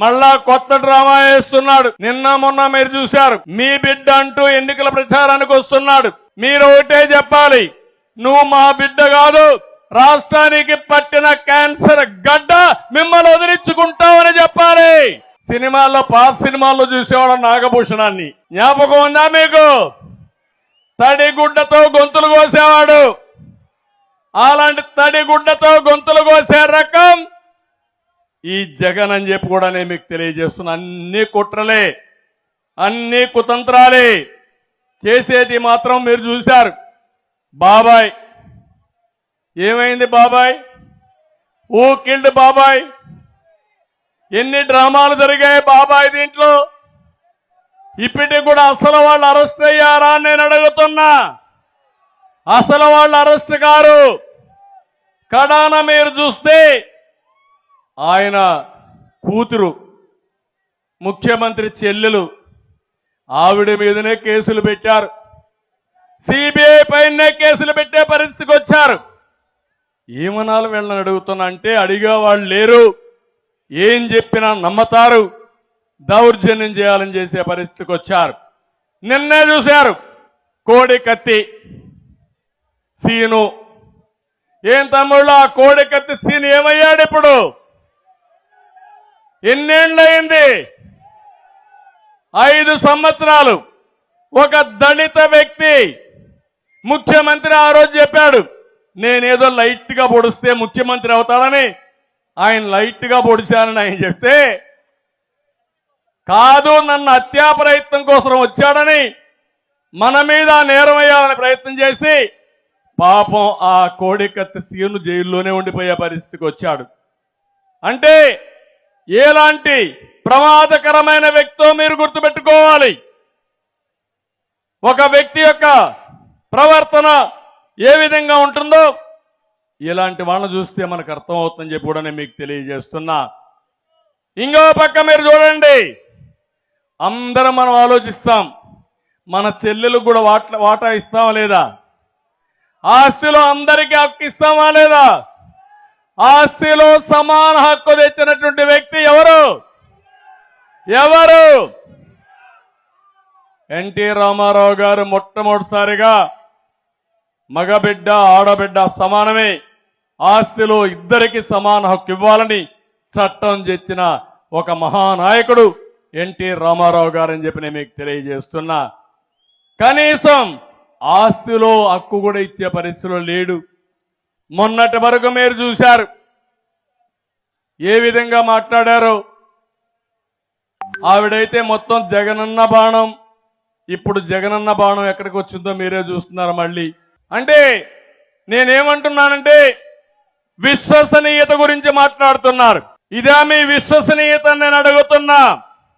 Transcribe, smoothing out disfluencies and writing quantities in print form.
మళ్ళా కొత్త డ్రామా వేస్తున్నాడు. నిన్న మొన్న మీరు చూశారు. మీ బిడ్డ అంటూ ఎన్నికల ప్రచారానికి వస్తున్నాడు. మీరు ఒకటే చెప్పాలి, నువ్వు మా బిడ్డ కాదు, రాష్ట్రానికి పట్టిన క్యాన్సర్ గడ్డ, మిమ్మల్ని వదిలించుకుంటామని చెప్పాలి. సినిమాల్లో పాత సినిమాల్లో చూసేవాడు నాగభూషణాన్ని జ్ఞాపకం ఉందా మీకు? తడిగుడ్డతో గొంతులు కోసేవాడు. అలాంటి తడిగుడ్డతో గొంతులు కోసే రకం ఈ జగన్ అని చెప్పి కూడా నేను మీకు తెలియజేస్తున్నా. అన్ని కుట్రలే, అన్ని కుతంత్రాలే, చేసేది మాత్రం మీరు చూశారు. బాబాయ్ ఏమైంది? బాబాయ్ ఊ కిల్డ్ బాబాయ్. ఎన్ని డ్రామాలు జరిగాయి బాబాయ్ దీంట్లో. ఇప్పటికి కూడా అసలు వాళ్ళు అరెస్ట్ అయ్యారా అని నేను అడుగుతున్నా. అసలు వాళ్ళు అరెస్ట్ కారు. కడాన మీరు చూస్తే ఆయన కూతురు, ముఖ్యమంత్రి చెల్లెలు, ఆవిడ మీదనే కేసులు పెట్టారు. సిబిఐ పైనే కేసులు పెట్టే పరిస్థితికి వచ్చారు. ఏమనాలి వీళ్ళని అడుగుతున్నా అంటే, అడిగే వాళ్ళు లేరు, ఏం చెప్పినా నమ్మతారు, దౌర్జన్యం చేయాలని చేసే పరిస్థితికి వచ్చారు. నిన్నే చూశారు కోడి కత్తి సీను. ఏం తమ్ముళ్ళు, ఆ కోడి కత్తి సీను ఏమయ్యాడు ఇప్పుడు? ఎన్నేళ్లయింది? 5 సంవత్సరాలు. ఒక దళిత వ్యక్తి ముఖ్యమంత్రి ఆ రోజు చెప్పాడు, నేనేదో లైట్ గా పొడిస్తే ముఖ్యమంత్రి అవుతాడని. ఆయన లైట్ గా పొడిచానని ఆయన చెప్తే, కాదు నన్ను హత్యా ప్రయత్నం కోసం వచ్చాడని మన మీద నేరం వేయాలని ప్రయత్నం చేసి పాపం ఆ కోడికత్తి సీను జైల్లోనే ఉండిపోయే పరిస్థితికి వచ్చాడు. అంటే ఎలాంటి ప్రమాదకరమైన వ్యక్తో మీరు గుర్తుపెట్టుకోవాలి. ఒక వ్యక్తి యొక్క ప్రవర్తన ఏ విధంగా ఉంటుందో ఇలాంటి వాళ్ళని చూస్తే మనకు అర్థమవుతుందని చెప్పి కూడా నేను మీకు తెలియజేస్తున్నా. ఇంకో పక్క మీరు చూడండి, అందరం మనం ఆలోచిస్తాం, మన చెల్లెలకు కూడా వాటా ఇస్తామా లేదా? ఆస్తిలో అందరికీ హక్కు ఇస్తామా లేదా? ఆస్తిలో సమాన హక్కు తెచ్చినటువంటి వ్యక్తి ఎవరు? ఎన్టీ రామారావు గారు మొట్టమొదటిసారిగా మగబిడ్డ ఆడబిడ్డ సమానమే, ఆస్తిలో ఇద్దరికి సమాన హక్కు ఇవ్వాలని చట్టం తెచ్చిన ఒక మహానాయకుడు ఎన్టీ రామారావు గారని చెప్పి నేను మీకు తెలియజేస్తున్నా. కనీసం ఆస్తిలో హక్కు కూడా ఇచ్చే పరిస్థితిలో లేడు. మొన్నటి వరకు మీరు చూశారు ఏ విధంగా మాట్లాడారో. ఆవిడైతే మొత్తం జగనన్న బాణం, ఇప్పుడు జగనన్న బాణం ఎక్కడికి వచ్చిందో మీరే చూస్తున్నారు మళ్ళీ. అంటే నేనేమంటున్నానంటే, విశ్వసనీయత గురించి మాట్లాడుతున్నారు. ఇదే మీ విశ్వసనీయత నేను అడుగుతున్నా.